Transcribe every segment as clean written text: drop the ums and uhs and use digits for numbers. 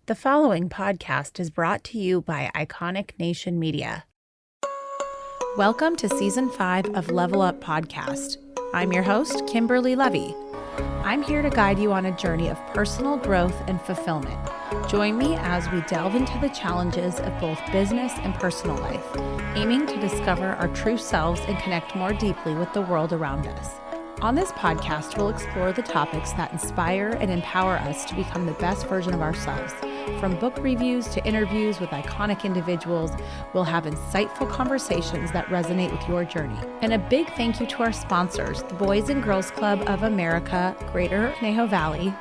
The following podcast is brought to you by Iconic Nation Media. Welcome to Season 5 of Level Up Podcast. I'm your host, Kimberly Levy. I'm here to guide you on a journey of personal growth and fulfillment. Join me as we delve into the challenges of both business and personal life, aiming to discover our true selves and connect more deeply with the world around us. On this podcast, we'll explore the topics that inspire and empower us to become the best version of ourselves. From book reviews to interviews with iconic individuals, we'll have insightful conversations that resonate with your journey. And a big thank you to our sponsors, the Boys and Girls Club of America, Greater Conejo Valley,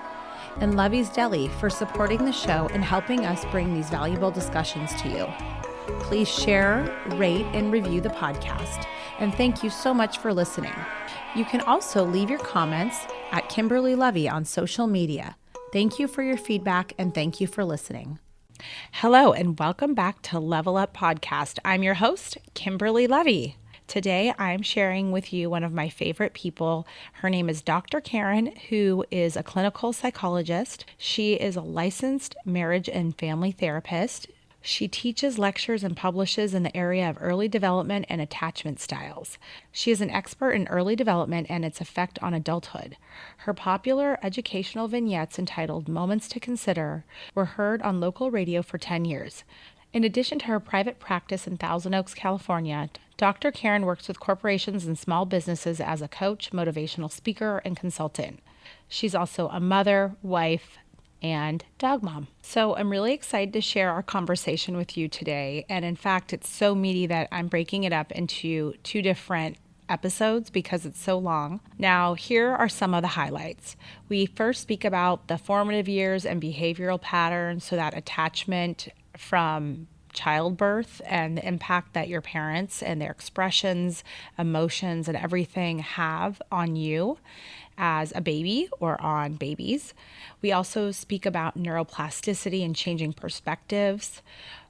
and Levy's Deli for supporting the show and helping us bring these valuable discussions to you. Please share, rate, and review the podcast. And thank you so much for listening. You can also leave your comments at Kimberly Levy on social media. Thank you for your feedback and thank you for listening. Hello and welcome back to Level Up Podcast. I'm your host, Kimberly Levy. Today I'm sharing with you one of my favorite people. Her name is Dr. Karen, who is a clinical psychologist. She is a licensed marriage and family therapist. She teaches lectures and publishes in the area of early development and attachment styles. She is an expert in early development and its effect on adulthood. Her popular educational vignettes entitled Moments to Consider were heard on local radio for 10 years. In addition to her private practice in Thousand Oaks, California, Dr. Karen works with corporations and small businesses as a coach, motivational speaker, and consultant. She's also a mother, wife, and dog mom. So I'm really excited to share our conversation with you today. And in fact, it's so meaty that I'm breaking it up into 2 different episodes because it's so long. Now, here are some of the highlights. We first speak about the formative years and behavioral patterns, so that attachment from childbirth and the impact that your parents and their expressions, emotions, and everything have on you as a baby or on babies. We also speak about neuroplasticity and changing perspectives.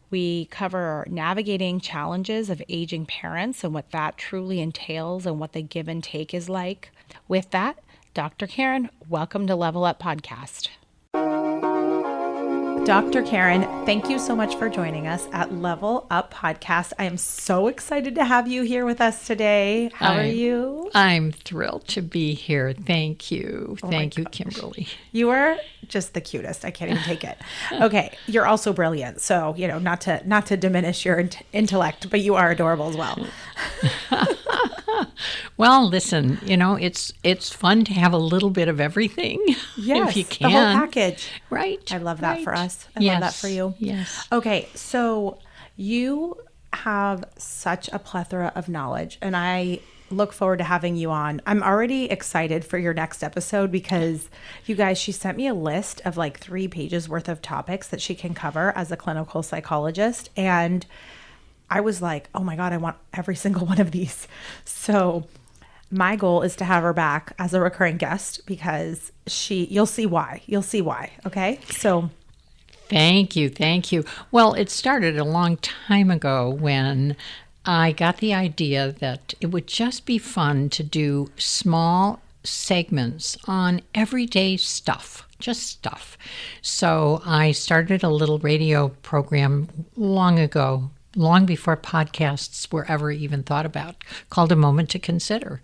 We cover navigating challenges of aging parents and what that truly entails and what the give and take is like. With that, Dr. Karen, welcome to Level Up Podcast. Dr. Karen, thank you so much for joining us at Level Up Podcast. I am so excited to have you here with us today. How are you? I'm thrilled to be here. Thank you. Thank you, Kimberly. You are just the cutest. I can't even take it. Okay. You're also brilliant. So, not to diminish your intellect, but you are adorable as well. Well, listen, it's fun to have a little bit of everything. Yes, if you can. The whole package. Right. I love that for us. I love that for you. Yes. Okay, so you have such a plethora of knowledge, and I look forward to having you on. I'm already excited for your next episode because you guys, she sent me a list of like 3 pages worth of topics that she can cover as a clinical psychologist, and I was like, oh my God, I want every single one of these. So my goal is to have her back as a recurring guest because you'll see why. Okay. So Thank you. Well, it started a long time ago when I got the idea that it would just be fun to do small segments on everyday stuff. Just stuff. So I started a little radio program long ago, long before podcasts were ever even thought about, called A Moment to Consider.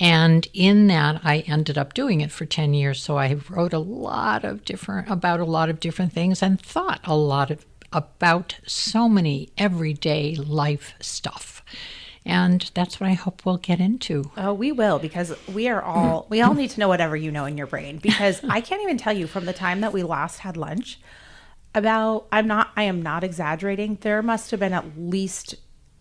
And in that, I ended up doing it for 10 years. So I wrote about a lot of different things and thought a lot about so many everyday life stuff. And that's what I hope we'll get into. Oh, we will, because we all need to know whatever you know in your brain, because I can't even tell you from the time that we last had lunch I am not exaggerating. There must have been at least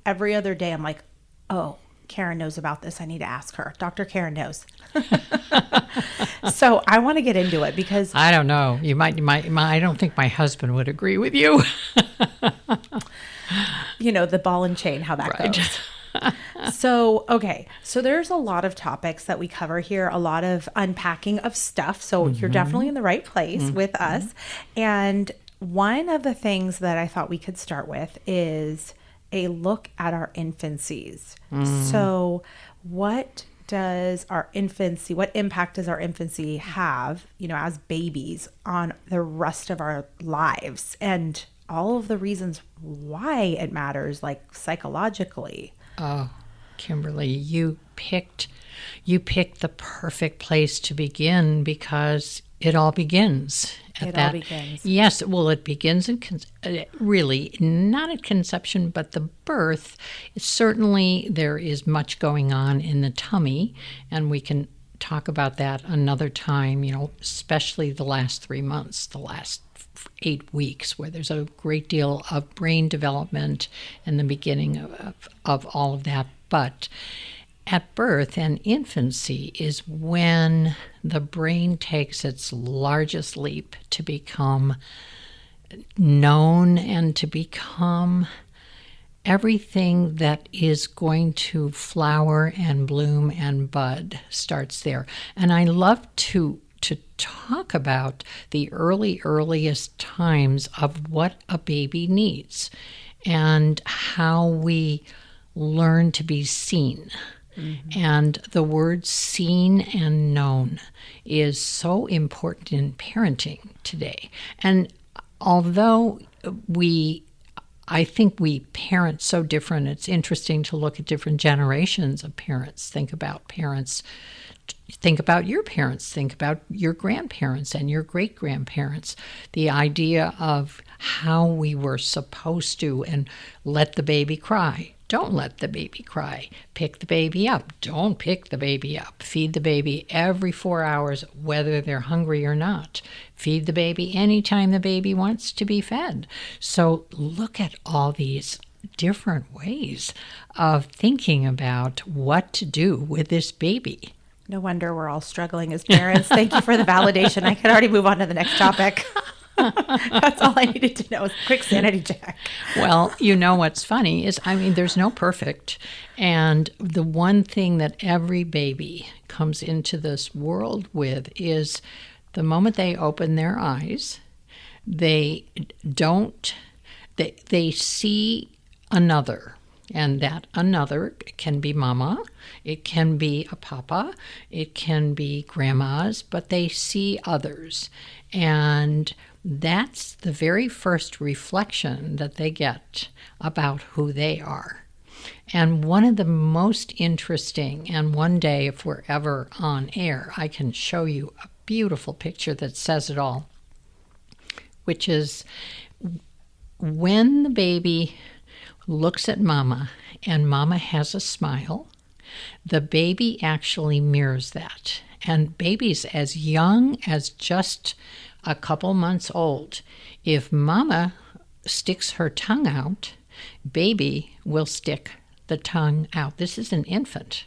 every other day. I'm like, oh, Karen knows about this. I need to ask her. Dr. Karen knows. So I want to get into it because I don't know. I don't think my husband would agree with you. The ball and chain, how that goes. So there's a lot of topics that we cover here, a lot of unpacking of stuff. So you're definitely in the right place with us. And one of the things that I thought we could start with is a look at our infancies. So what what impact does our infancy have, as babies on the rest of our lives, and all of the reasons why it matters, like psychologically. Oh, Kimberly, you picked the perfect place to begin, because it all begins at that. All begins. Yes, well, it begins really not at conception, but the birth. Certainly, there is much going on in the tummy, and we can talk about that another time. Especially the last 3 months, the last 8 weeks, where there's a great deal of brain development and the beginning of all of that. But at birth and infancy is when the brain takes its largest leap to become known and to become everything that is going to flower and bloom and bud starts there. And I love to talk about the earliest times of what a baby needs and how we learn to be seen. Mm-hmm. And the word seen and known is so important in parenting today. And although I think we parent so different, it's interesting to look at different generations of parents. Think about your parents, think about your grandparents and your great-grandparents. The idea of how we were supposed to, and let the baby cry. Don't let the baby cry. Pick the baby up. Don't pick the baby up. Feed the baby every 4 hours, whether they're hungry or not. Feed the baby anytime the baby wants to be fed. So look at all these different ways of thinking about what to do with this baby. No wonder we're all struggling as parents. Thank you for the validation. I can already move on to the next topic. That's all I needed to know. Quick sanity check. Well, what's funny is, there's no perfect. And the one thing that every baby comes into this world with is the moment they open their eyes, they see another. And that another can be mama, it can be a papa, it can be grandmas, but they see others. And that's the very first reflection that they get about who they are. And one of the most interesting, and one day if we're ever on air, I can show you a beautiful picture that says it all, which is when the baby looks at mama and mama has a smile, the baby actually mirrors that. And babies as young as just a couple months old, if mama sticks her tongue out, baby will stick the tongue out. This is an infant.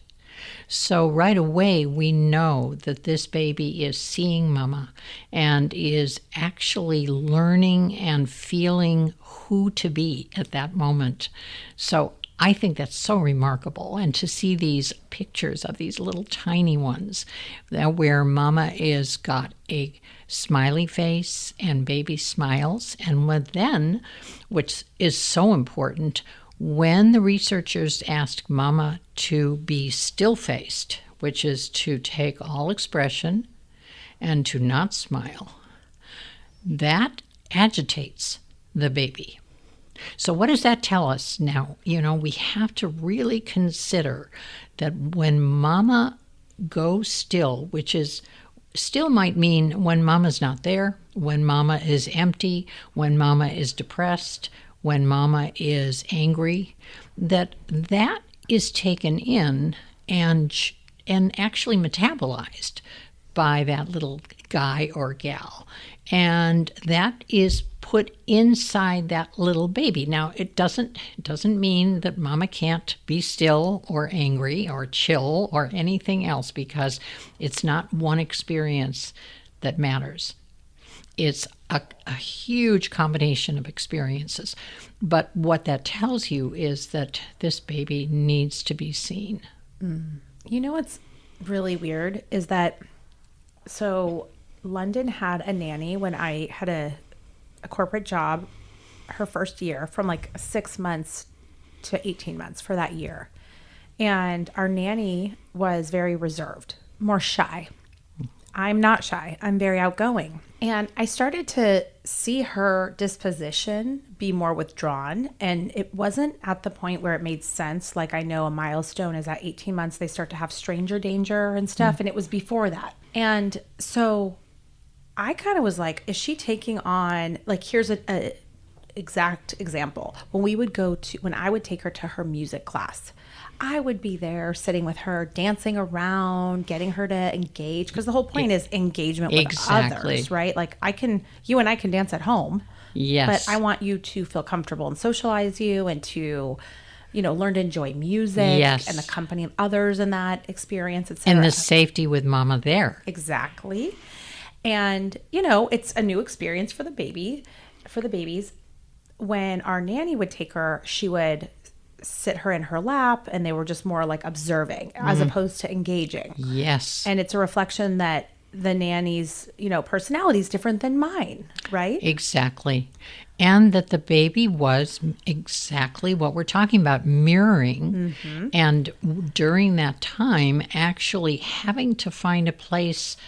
So right away we know that this baby is seeing mama and is actually learning and feeling who to be at that moment. So I think that's so remarkable. And to see these pictures of these little tiny ones where mama is got a smiley face and baby smiles. And then, which is so important, when the researchers asked mama to be still-faced, which is to take all expression and to not smile, that agitates the baby. So what does that tell us now? We have to really consider that when mama goes still, which is still might mean when mama's not there, when mama is empty, when mama is depressed, when mama is angry, that is taken in and actually metabolized by that little guy or gal. And that is put inside that little baby. Now, it doesn't mean that mama can't be still or angry or chill or anything else, because it's not one experience that matters. It's a huge combination of experiences. But what that tells you is that this baby needs to be seen. What's really weird is that, so London had a nanny when I had a corporate job her first year, from like 6 months to 18 months for that year. And our nanny was very reserved, more shy. I'm not shy. I'm very outgoing. And I started to see her disposition be more withdrawn. And it wasn't at the point where it made sense. Like, I know a milestone is at 18 months, they start to have stranger danger and stuff. And it was before that. And so I kind of was like, is she taking on, like, here's a exact example. When I would take her to her music class, I would be there sitting with her, dancing around, getting her to engage. Because the whole point is engagement with others, right? Like, you and I can dance at home. Yes. But I want you to feel comfortable and socialize you and to, learn to enjoy music Yes. and the company of others in that experience, etc. And the safety with mama there. Exactly. And, it's a new experience for the babies. When our nanny would take her, she would sit her in her lap, and they were just more like observing as opposed to engaging. Yes. And it's a reflection that the nanny's, personality is different than mine, right? Exactly. And that the baby was exactly what we're talking about, mirroring. Mm-hmm. And during that time, actually having to find a place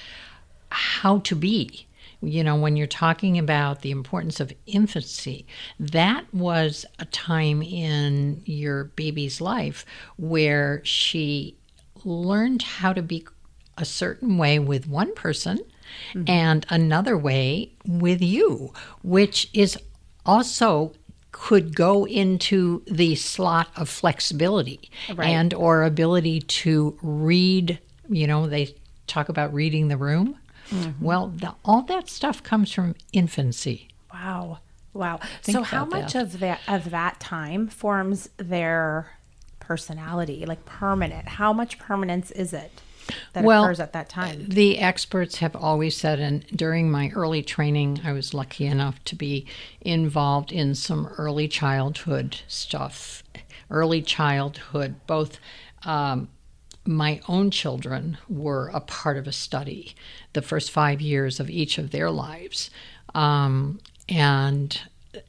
how to be. When you're talking about the importance of infancy, that was a time in your baby's life where she learned how to be a certain way with one person and another way with you, which is also could go into the slot of flexibility and or ability to read. They talk about reading the room. Mm-hmm. Well, all that stuff comes from infancy. Wow. So how much of that time forms their personality, like permanent? How much permanence is it that occurs at that time? The experts have always said, and during my early training, I was lucky enough to be involved in some early childhood stuff. Both my own children were a part of a study, the first 5 years of each of their lives. And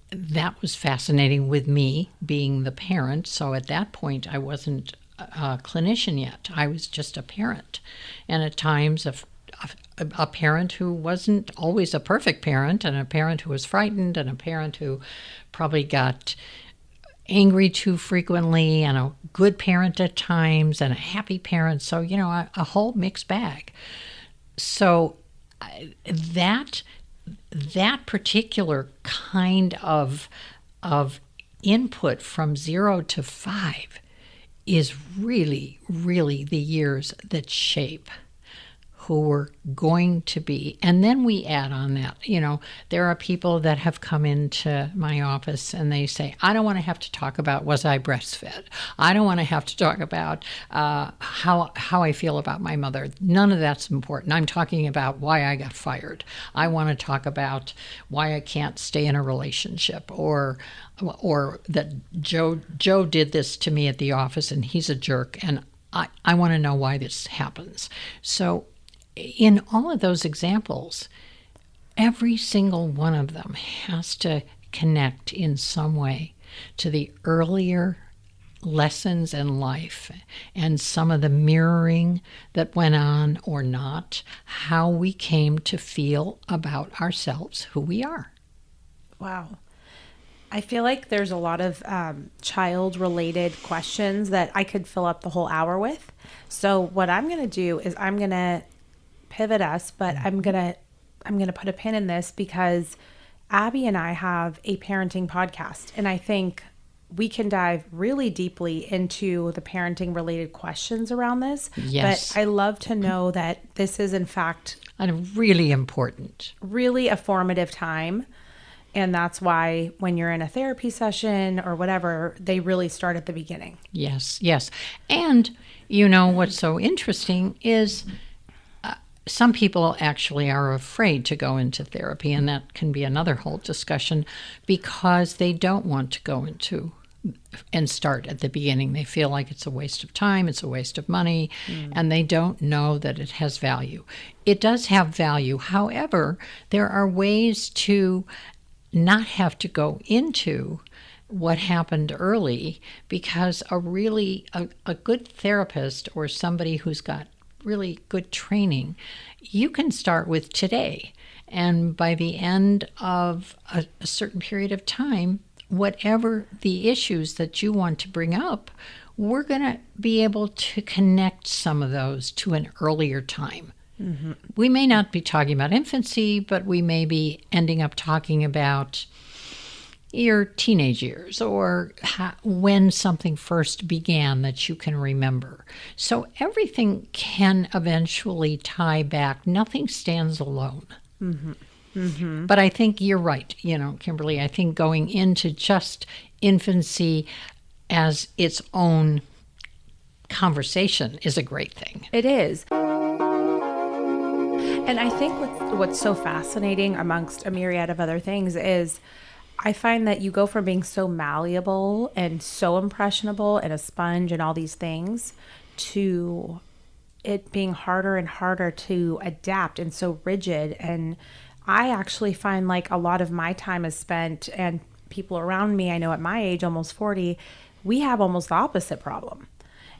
that was fascinating with me being the parent. So at that point, I wasn't a clinician yet. I was just a parent. And at times, a parent who wasn't always a perfect parent, and a parent who was frightened, and a parent who probably got angry too frequently, and a good parent at times, and a happy parent. So, a whole mixed bag. So that particular kind of input from 0 to 5 is really, really the years that shape who we're going to be. And then we add on that, there are people that have come into my office and they say, I don't want to have to talk about was I breastfed. I don't want to have to talk about how I feel about my mother. None of that's important. I'm talking about why I got fired. I want to talk about why I can't stay in a relationship, or that Joe did this to me at the office and he's a jerk, and I want to know why this happens. So in all of those examples, every single one of them has to connect in some way to the earlier lessons in life and some of the mirroring that went on or not, how we came to feel about ourselves, who we are. Wow. I feel like there's a lot of child-related questions that I could fill up the whole hour with. So what I'm going to do is I'm going to pivot us, but I'm gonna put a pin in this because Abby and I have a parenting podcast, and I think we can dive really deeply into the parenting related questions around this. Yes. But I love to know that this is in fact really important, really a formative time. And that's why when you're in a therapy session or whatever, they really start at the beginning. Yes. And what's so interesting is some people actually are afraid to go into therapy, and that can be another whole discussion, because they don't want to go into and start at the beginning. They feel like it's a waste of time, it's a waste of money, and they don't know that it has value. It does have value. However, there are ways to not have to go into what happened early, because a good therapist or somebody who's got really good training, you can start with today. And by the end of a certain period of time, whatever the issues that you want to bring up, we're going to be able to connect some of those to an earlier time. Mm-hmm. We may not be talking about infancy, but we may be ending up talking about your teenage years or when something first began that you can remember. So everything can eventually tie back. Nothing stands alone. Mm-hmm. Mm-hmm. But I think you're right, Kimberly. I think going into just infancy as its own conversation is a great thing. It is. And I think what's so fascinating amongst a myriad of other things is I find that you go from being so malleable and so impressionable and a sponge and all these things to it being harder and harder to adapt and so rigid. And I actually find like a lot of my time is spent, and people around me, I know at my age, almost 40, we have almost the opposite problem.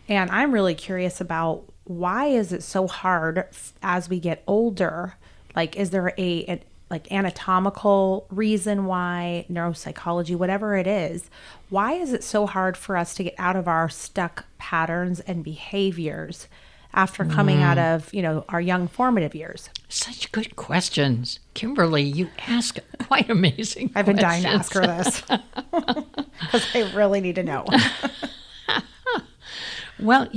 And I'm really curious about why is it so hard as we get older? Like, is there a anatomical reason why, neuropsychology, whatever it is, why is it so hard for us to get out of our stuck patterns and behaviors after coming out of, our young formative years? Such good questions. Kimberly, you ask quite amazing I've been dying to ask her this because I really need to know. Well,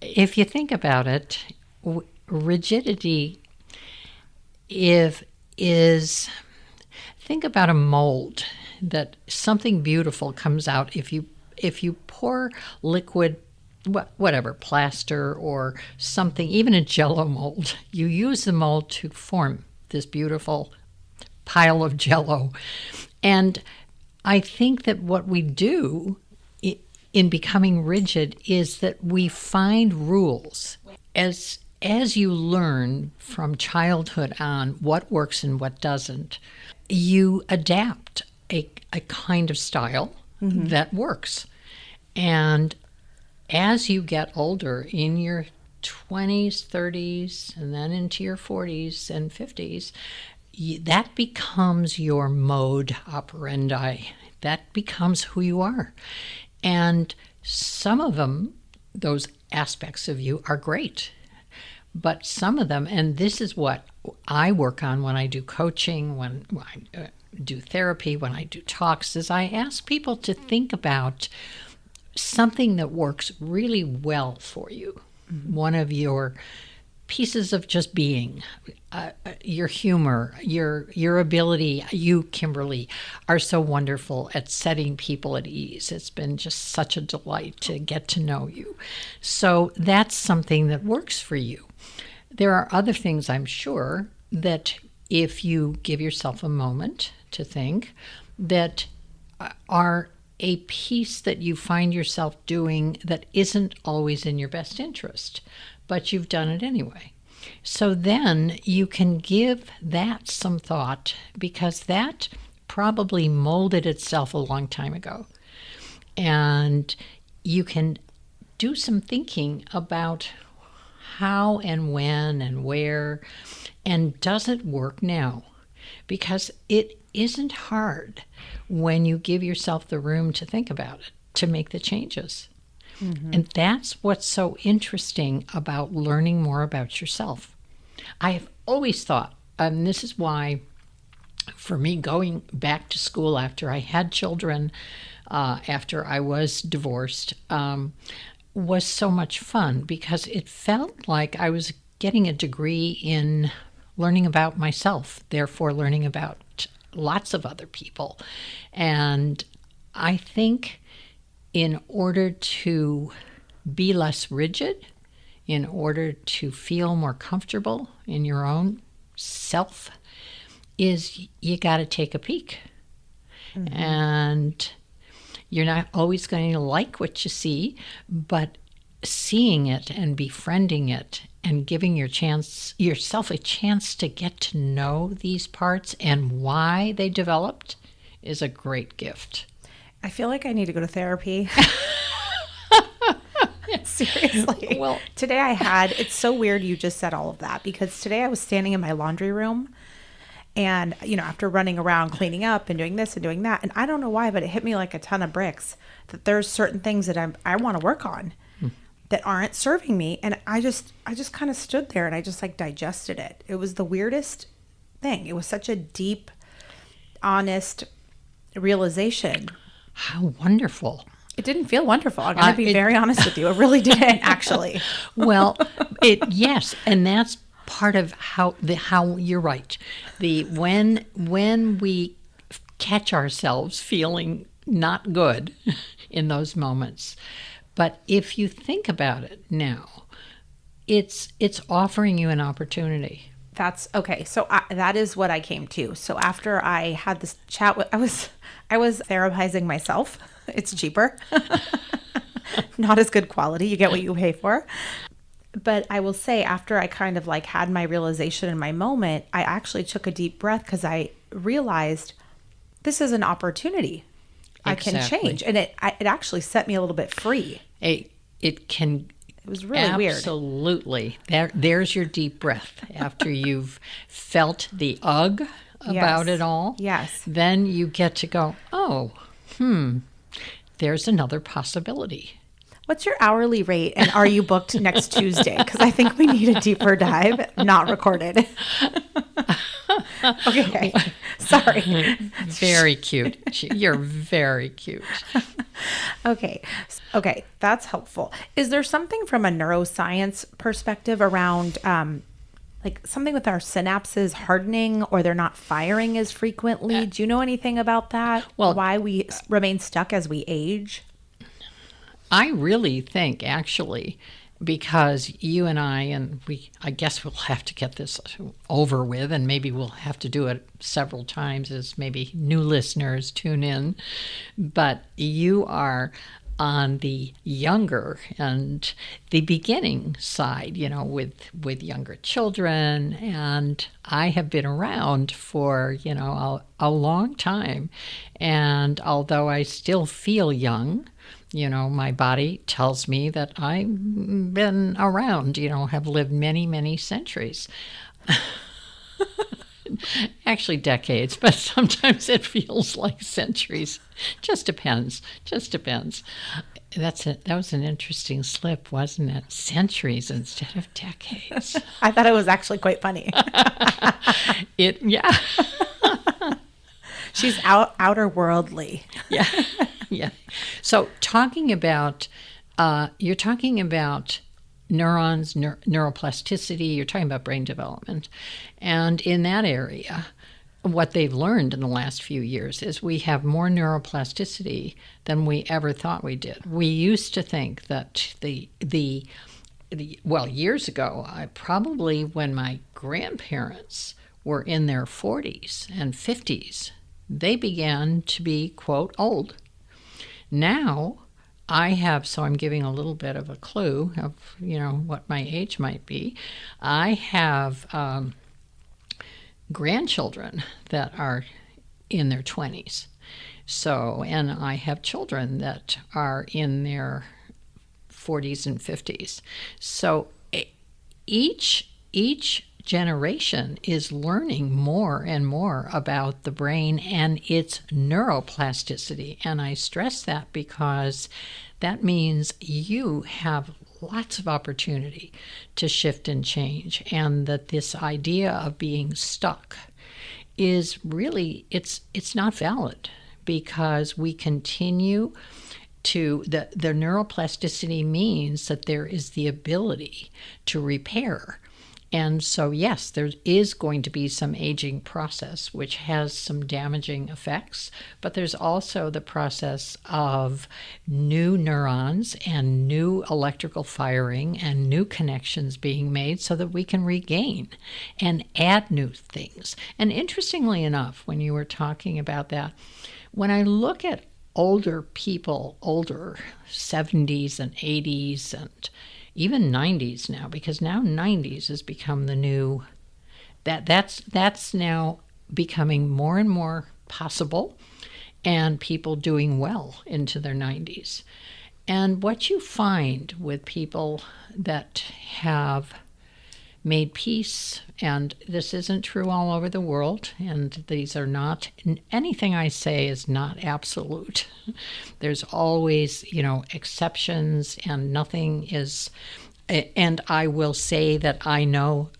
if you think about it, rigidity is think about a mold that something beautiful comes out if you pour liquid, whatever, plaster or something, even a Jell-O mold. You use the mold to form this beautiful pile of Jell-O. And I think that what we do in becoming rigid is that we find rules. As you learn from childhood on what works and what doesn't, you adapt a kind of style that works. And as you get older, in your 20s, 30s, and then into your 40s and 50s, that becomes your mode operandi. That becomes who you are. And some of them, those aspects of you, are great. But some of them, and this is what I work on when I do coaching, when I do therapy, when I do talks, is I ask people to think about something that works really well for you. Mm-hmm. One of your pieces of just being, your humor, your ability. You, Kimberly, are so wonderful at setting people at ease. It's been just such a delight to get to know you. So that's something that works for you. There are other things, I'm sure, that if you give yourself a moment to think, that are a piece that you find yourself doing that isn't always in your best interest, but you've done it anyway. So then you can give that some thought, because that probably molded itself a long time ago. And you can do some thinking about how and when and where, and does it work now? Because it isn't hard when you give yourself the room to think about it, to make the changes. Mm-hmm. And that's what's so interesting about learning more about yourself. I have always thought, and this is why, for me, going back to school after I had children, after I was divorced, was so much fun, because it felt like I was getting a degree in learning about myself, therefore learning about lots of other people. And I think in order to be less rigid, in order to feel more comfortable in your own self, is you got to take a peek. Mm-hmm. And you're not always going to like what you see, but seeing it and befriending it and giving yourself a chance to get to know these parts and why they developed is a great gift. I feel like I need to go to therapy. Seriously. Well, today it's so weird you just said all of that, because today I was standing in my laundry room and, after running around cleaning up and doing this and doing that, and I don't know why, but it hit me like a ton of bricks that there's certain things that I want to work on that aren't serving me. And I just kind of stood there and I just like digested it. It was the weirdest thing. It was such a deep, honest realization. How wonderful. It didn't feel wonderful. I'm going to be very honest with you. It really didn't, actually. Well, yes, and that's part of how you're right. When we catch ourselves feeling not good in those moments, but if you think about it now, it's offering you an opportunity. That's okay. So that is what I came to. So after I had this chat I was therapizing myself. It's cheaper. Not as good quality. You get what you pay for. But I will say, after I kind of like had my realization in my moment, I actually took a deep breath because I realized this is an opportunity. Exactly. I can change. And it actually set me a little bit free. It was really weird. Absolutely. There's your deep breath. After you've felt the ugh about it all. Yes. Then you get to go, there's another possibility. What's your hourly rate, and are you booked next Tuesday? Because I think we need a deeper dive, not recorded. Okay, sorry. Very cute. You're very cute. Okay, that's helpful. Is there something from a neuroscience perspective around like something with our synapses hardening, or they're not firing as frequently? Do you know anything about that? Well, why we remain stuck as we age? I really think, actually, because you and I guess we'll have to get this over with, and maybe we'll have to do it several times as maybe new listeners tune in, but you are on the younger and the beginning side, with younger children. And I have been around for, a long time. And although I still feel young, my body tells me that I've been around, have lived many, many centuries. Actually decades, but sometimes it feels like centuries. Just depends. That was an interesting slip, wasn't it? Centuries instead of decades. I thought it was actually quite funny. Yeah. She's outer worldly. Yeah. So you're talking about neurons, neuroplasticity, you're talking about brain development. And in that area, what they've learned in the last few years is we have more neuroplasticity than we ever thought we did. We used to think that years ago, probably when my grandparents were in their 40s and 50s, they began to be, quote, old. Now, so I'm giving a little bit of a clue of, what my age might be. I have grandchildren that are in their 20s. And I have children that are in their 40s and 50s. So each generation is learning more and more about the brain and its neuroplasticity. And I stress that because that means you have lots of opportunity to shift and change, and that this idea of being stuck is really, it's not valid, because we continue to, the neuroplasticity means that there is the ability to repair. And so, yes, there is going to be some aging process, which has some damaging effects, but there's also the process of new neurons and new electrical firing and new connections being made so that we can regain and add new things. And interestingly enough, when you were talking about that, when I look at older people, older 70s and 80s and even 90s now, because now 90s has become the new, that's now becoming more and more possible. and people doing well into their 90s. And what you find with people that have made peace, and this isn't true all over the world, and these are not, anything I say is not absolute. There's always, exceptions, and nothing is, and I will say that I know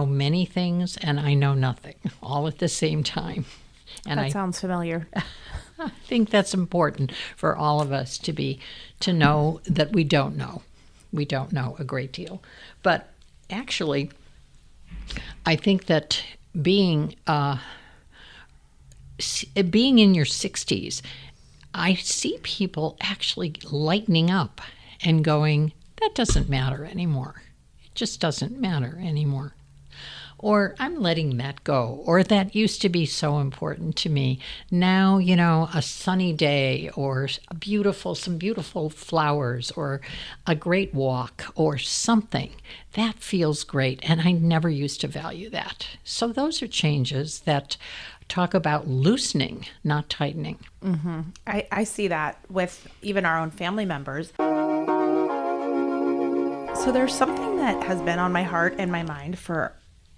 many things and I know nothing all at the same time. And that sounds familiar. I think that's important for all of us to know that we don't know. We don't know a great deal. But actually, I think that being in your 60s, I see people actually lightening up and going, that doesn't matter anymore. It just doesn't matter anymore. Or I'm letting that go, or that used to be so important to me. Now, a sunny day, or some beautiful flowers, or a great walk, or something, that feels great. And I never used to value that. So those are changes that talk about loosening, not tightening. Mm-hmm. I see that with even our own family members. So there's something that has been on my heart and my mind for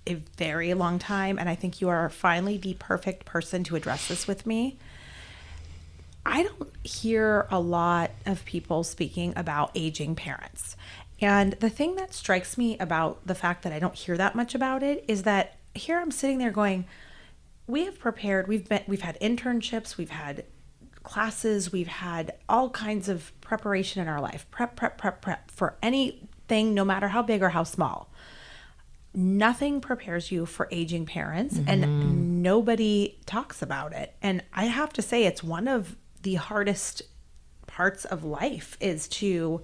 a very long time, and I think you are finally the perfect person to address this with me. I don't hear a lot of people speaking about aging parents. And the thing that strikes me about the fact that I don't hear that much about it is that here I'm sitting there going, we have prepared, we've had internships, we've had classes, we've had all kinds of preparation in our life, prep for anything, no matter how big or how small. Nothing prepares you for aging parents, and nobody talks about it. And I have to say, it's one of the hardest parts of life is to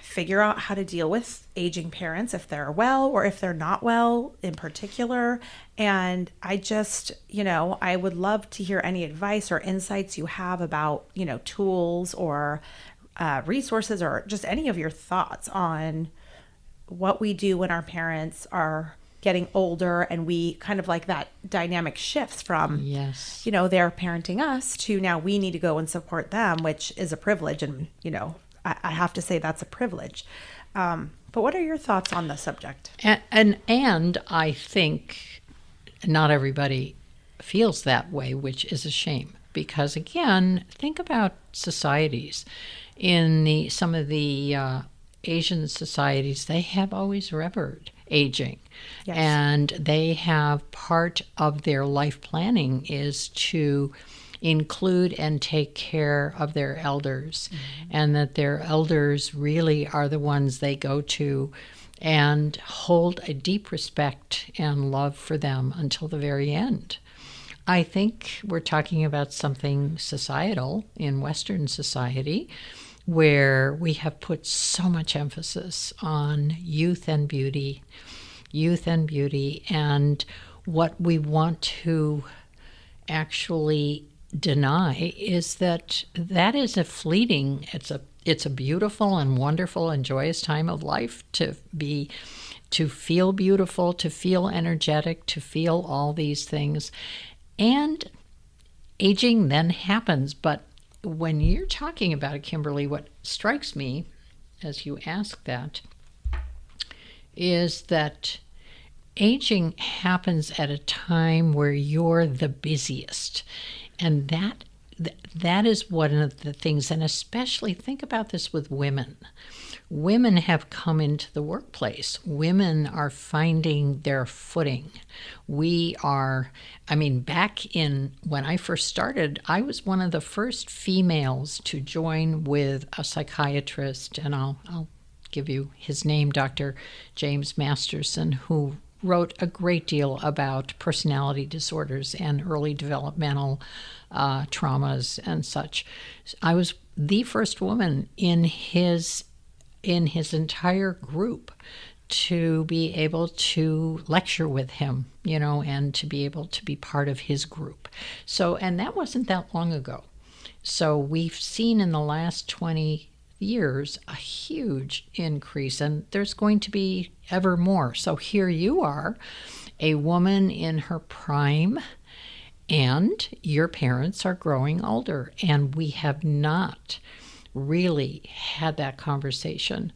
figure out how to deal with aging parents, if they're well or if they're not well in particular. And I just, I would love to hear any advice or insights you have about, tools or resources, or just any of your thoughts on what we do when our parents are getting older, and we kind of like that dynamic shifts from, yes, they're parenting us to now we need to go and support them, which is a privilege. And, I have to say that's a privilege. But what are your thoughts on the subject? And I think not everybody feels that way, which is a shame. Because again, think about societies. In some of the Asian societies, they have always revered aging. Yes. And they have part of their life planning is to include and take care of their elders, and that their elders really are the ones they go to and hold a deep respect and love for them until the very end. I think we're talking about something societal in Western society where we have put so much emphasis on youth and beauty, and what we want to actually deny is that is a fleeting, it's a beautiful and wonderful and joyous time of life to feel beautiful, to feel energetic, to feel all these things. And aging then happens. But when you're talking about it, Kimberly, what strikes me as you ask that is that aging happens at a time where you're the busiest. And that is one of the things, and especially think about this with women. Women have come into the workplace. Women are finding their footing. Back in when I first started, I was one of the first females to join with a psychiatrist, and I'll give you his name, Dr. James Masterson, who wrote a great deal about personality disorders and early developmental traumas and such. I was the first woman in his entire group to be able to lecture with him, and to be able to be part of his group. So, and that wasn't that long ago. So we've seen in the last 20 years a huge increase, and there's going to be ever more. So here you are, a woman in her prime, And your parents are growing older, and we have not really had that conversation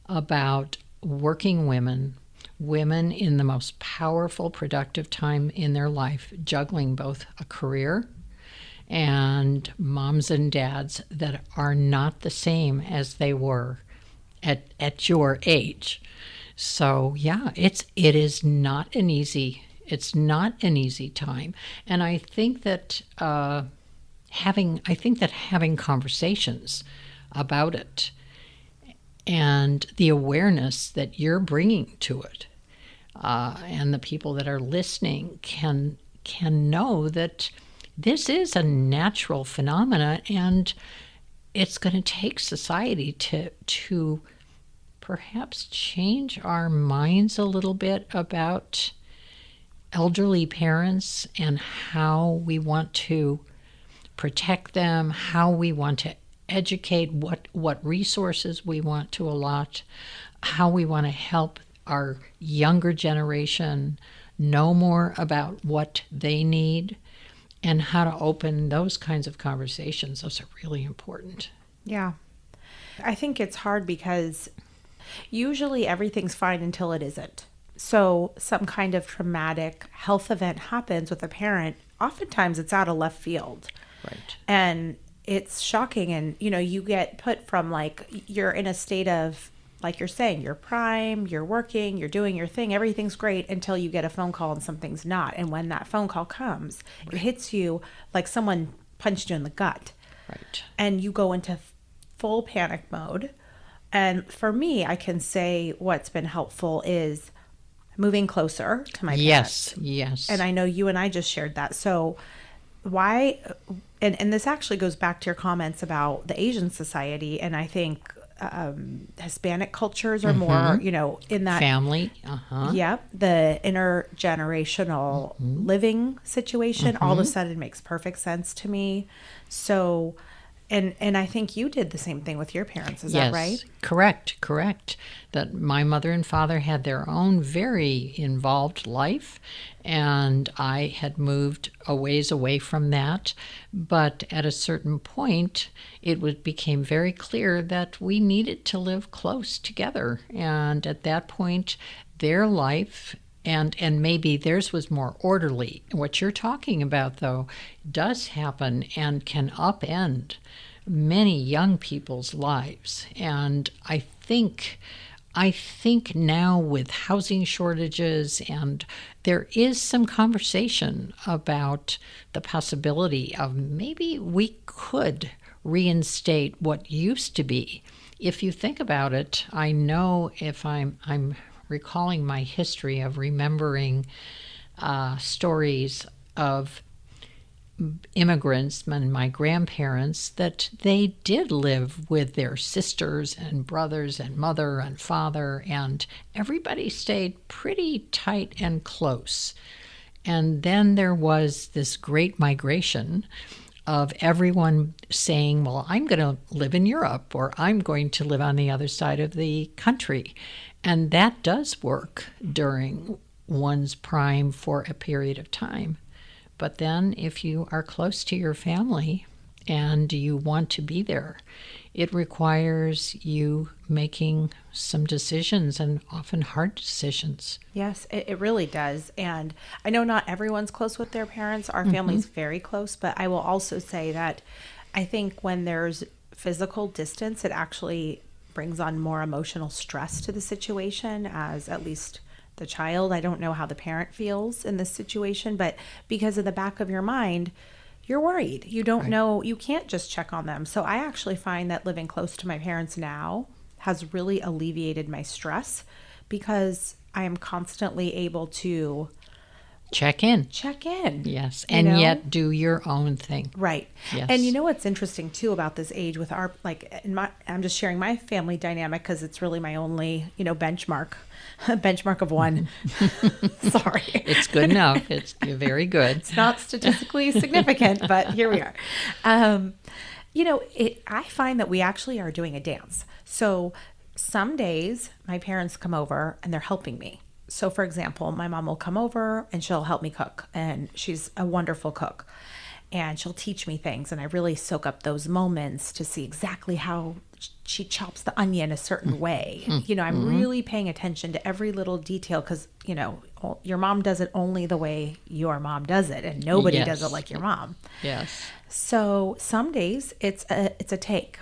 about working women, women in the most powerful, productive time in their life, juggling both a career and moms and dads that are not the same as they were at your age. So yeah, it is not an easy. It's not an easy time, and I think that having conversations about it and the awareness that you're bringing to it, and the people that are listening can know that this is a natural phenomena, and it's going to take society to perhaps change our minds a little bit about elderly parents and how we want to protect them, how we want to educate, what resources we want to allot, how we want to help our younger generation know more about what they need, and how to open those kinds of conversations. Those are really important. Yeah. I think it's hard because usually everything's fine until it isn't. So some kind of traumatic health event happens with a parent. Oftentimes it's out of left field. Right. And it's shocking. And, you get put from you're in a state of, like you're saying, you're prime, you're working, you're doing your thing, everything's great until you get a phone call and something's not. And when that phone call comes, it hits you like someone punched you in the gut. Right. And you go into full panic mode. And for me, I can say what's been helpful is moving closer to my parents. Yes. And I know you and I just shared that. So why, and this actually goes back to your comments about the Asian society. And I think Hispanic cultures are more, in that family. Yep. The intergenerational living situation all of a sudden makes perfect sense to me. So, and I think you did the same thing with your parents. Is that right? Correct. That my mother and father had their own very involved life, and I had moved a ways away from that. But at a certain point, it became very clear that we needed to live close together. And at that point, their life and maybe theirs was more orderly. What you're talking about, though, does happen and can upend many young people's lives. And I think now with housing shortages, and there is some conversation about the possibility of maybe we could reinstate what used to be. If you think about it, I know if I'm recalling my history of remembering stories of immigrants and my grandparents, that they did live with their sisters and brothers and mother and father, and everybody stayed pretty tight and close. And then there was this great migration of everyone saying, well, I'm going to live in Europe, or I'm going to live on the other side of the country. And that does work during one's prime for a period of time. But then if you are close to your family and you want to be there, it requires you making some decisions, and often hard decisions. Yes, it really does. And I know not everyone's close with their parents. Our family's very close, but I will also say that I think when there's physical distance, it actually brings on more emotional stress to the situation, as at least the child. I don't know how the parent feels in this situation, but because in the back of your mind, you're worried. You don't know, you can't just check on them. So I actually find that living close to my parents now has really alleviated my stress, because I am constantly able to check in. Yes. And yet do your own thing. Right. Yes. And you know what's interesting too about this age with our, I'm just sharing my family dynamic because it's really my only, benchmark of one. Sorry. It's good enough. You're very good. It's not statistically significant, but here we are. I find that we actually are doing a dance. So some days my parents come over and they're helping me. So for example, my mom will come over and she'll help me cook, and she's a wonderful cook, and she'll teach me things, and I really soak up those moments to see exactly how she chops the onion a certain way. I'm really paying attention to every little detail, because your mom does it only the way your mom does it, and nobody does it like your mom. Yes. So some days it's a take.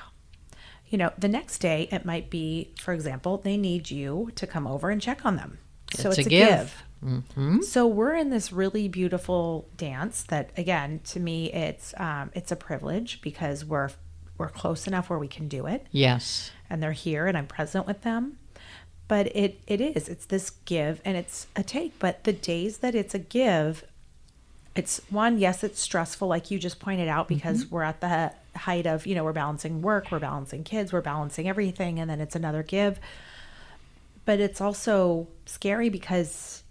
The next day it might be, for example, they need you to come over and check on them. So it's a give. Mm-hmm. So we're in this really beautiful dance that, again, to me, it's a privilege, because we're close enough where we can do it. Yes. And they're here and I'm present with them. But it's this give and it's a take. But the days that it's a give, it's one, yes, it's stressful, like you just pointed out, because we're at the height of, we're balancing work, we're balancing kids, we're balancing everything. And then it's another give. But it's also scary because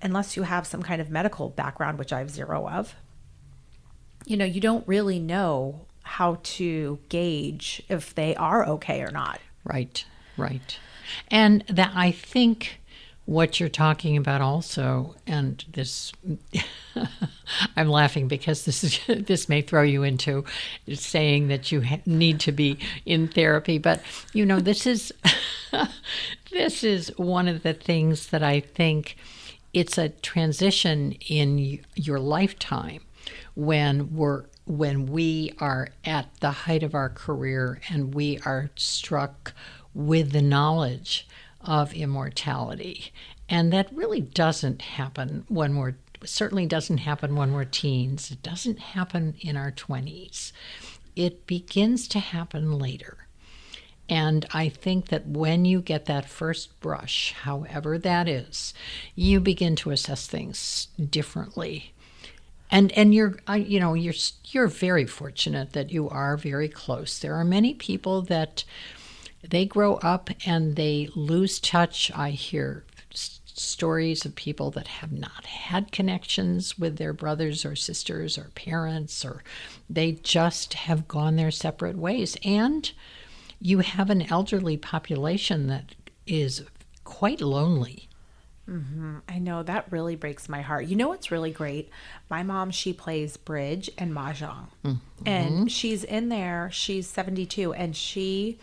unless you have some kind of medical background, which I have zero of, you don't really know how to gauge if they are okay or not. Right. And that, I think what you're talking about also, and this, I'm laughing because this may throw you into saying that you need to be in therapy, but this is this is one of the things that I think it's a transition in your lifetime when we are at the height of our career and we are struck with the knowledge of immortality. And that really doesn't happen certainly doesn't happen when we're teens. It doesn't happen in our 20s. It begins to happen later. And I think that when you get that first brush, however that is, you begin to assess things differently. And you're very fortunate that you are very close. There are many people that they grow up and they lose touch. I hear stories of people that have not had connections with their brothers or sisters or parents, or they just have gone their separate ways. And you have an elderly population that is quite lonely. Mm-hmm. I know, that really breaks my heart. What's really great? My mom, she plays bridge and mahjong. And she's in there, she's 72, and she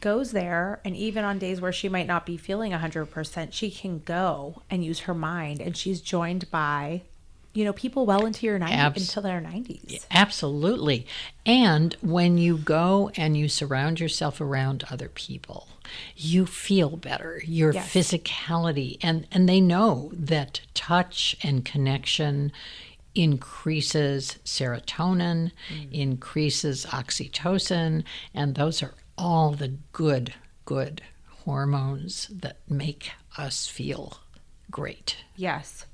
goes there, and even on days where she might not be feeling 100%, she can go and use her mind, and she's joined by people well into your 90s, until their 90s. Absolutely. And when you go and you surround yourself around other people, you feel better. Your physicality, and they know that touch and connection increases serotonin, increases oxytocin, and those are all the good hormones that make us feel great. Yes.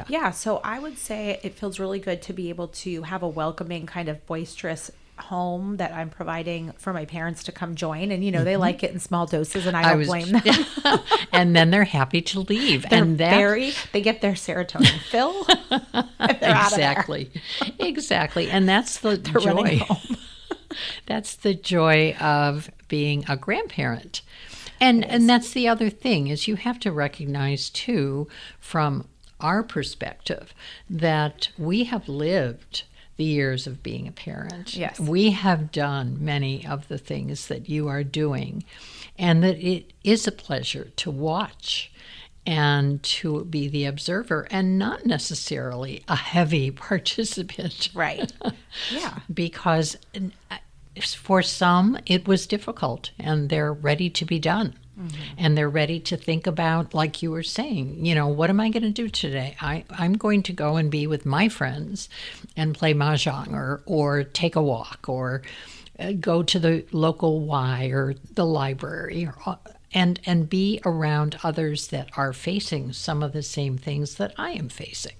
Yeah. So I would say it feels really good to be able to have a welcoming, kind of boisterous home that I'm providing for my parents to come join. And, they like it in small doses, and I don't blame them. And then they're happy to leave. They get their serotonin fill. And they're Exactly. Exactly. And that's the joy. That's the joy of being a grandparent. And that's the other thing, is you have to recognize too, from our perspective, that we have lived the years of being a parent. Yes. We have done many of the things that you are doing, and that it is a pleasure to watch and to be the observer and not necessarily a heavy participant. Right. Yeah. Because for some, it was difficult, and they're ready to be done. And they're ready to think about, like you were saying, what am I going to do today? I'm going to go and be with my friends and play mahjong, or take a walk, or go to the local Y or the library, and be around others that are facing some of the same things that I am facing.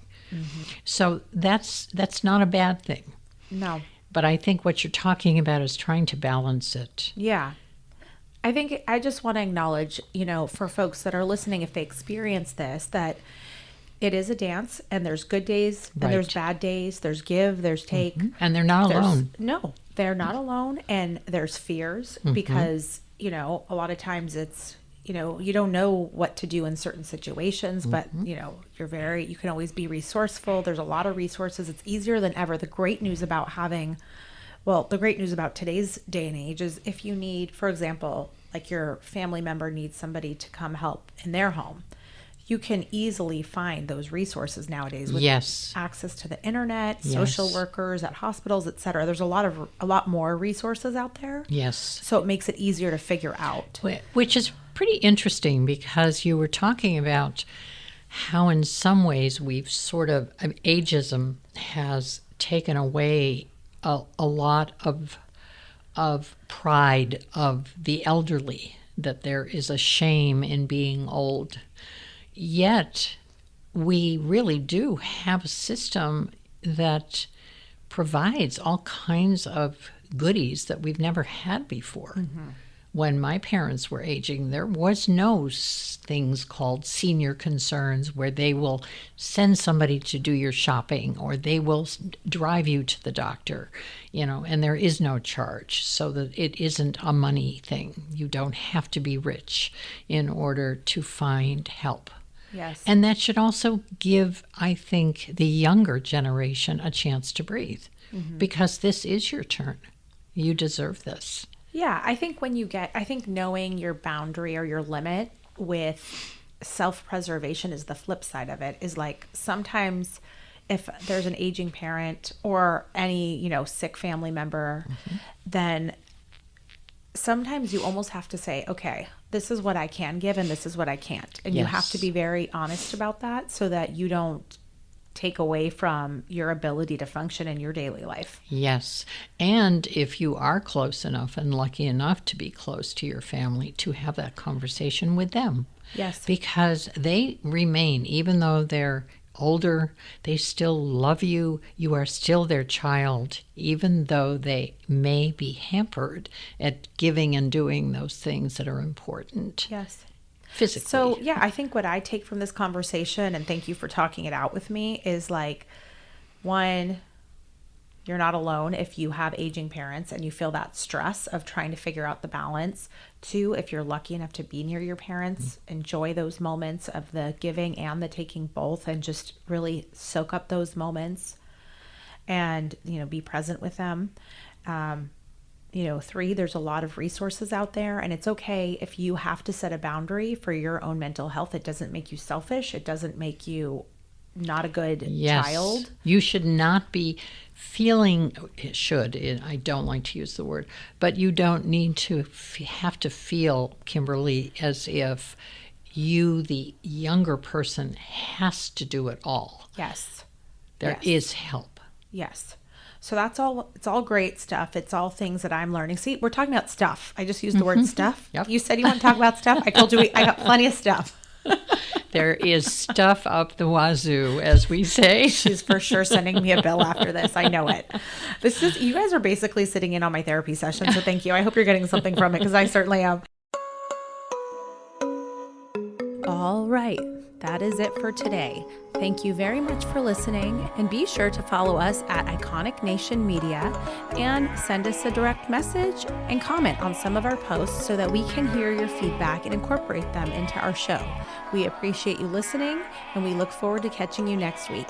So that's not a bad thing. No. But I think what you're talking about is trying to balance it. Yeah. I think I just want to acknowledge, for folks that are listening, if they experience this, that it is a dance, and there's good days and there's bad days. There's give, there's take. And they're not alone. No, they're not alone. And there's fears because, a lot of times it's, you don't know what to do in certain situations, but you can always be resourceful. There's a lot of resources. It's easier than ever. The great news about today's day and age is if you need, for example, like your family member needs somebody to come help in their home, you can easily find those resources nowadays with access to the internet, social workers at hospitals, etc. There's a lot more resources out there. Yes. So it makes it easier to figure out. Which is pretty interesting because you were talking about how in some ways we've sort of ageism has taken away a lot of pride of the elderly, that there is a shame in being old. Yet, we really do have a system that provides all kinds of goodies that we've never had before. Mm-hmm. When my parents were aging, there was no things called senior concerns where they will send somebody to do your shopping or they will drive you to the doctor, and there is no charge, so that it isn't a money thing. You don't have to be rich in order to find help. Yes. And that should also give, I think, the younger generation a chance to breathe, because this is your turn. You deserve this. Yeah, I think knowing your boundary or your limit with self-preservation is the flip side of it, is like sometimes if there's an aging parent or any, sick family member, then sometimes you almost have to say, okay, this is what I can give and this is what I can't. And you have to be very honest about that so that you don't take away from your ability to function in your daily life. Yes. And if you are close enough and lucky enough to be close to your family, to have that conversation with them. Yes. Because they remain, even though they're older, they still love you. You are still their child, even though they may be hampered at giving and doing those things that are important. Yes. Physically. So, yeah, I think what I take from this conversation, and thank you for talking it out with me, is like, one, you're not alone if you have aging parents and you feel that stress of trying to figure out the balance. Two, if you're lucky enough to be near your parents, enjoy those moments of the giving and the taking both, and just really soak up those moments and, be present with them. Three, there's a lot of resources out there, and it's okay if you have to set a boundary for your own mental health. It doesn't make you selfish. It doesn't make you not a good child. You should not be feeling, I don't like to use the word, but you don't need to have to feel, Kimberly, as if you, the younger person, has to do it all. Yes. There is help. Yes. So it's all great stuff. It's all things that I'm learning. See, we're talking about stuff. I just used the word stuff. Yep. You said you want to talk about stuff. I told you I got plenty of stuff. There is stuff up the wazoo, as we say. She's for sure sending me a bill after this. I know it. You guys are basically sitting in on my therapy session, so thank you. I hope you're getting something from it, because I certainly am. All right. That is it for today. Thank you very much for listening, and be sure to follow us at Iconic Nation Media and send us a direct message and comment on some of our posts so that we can hear your feedback and incorporate them into our show. We appreciate you listening, and we look forward to catching you next week.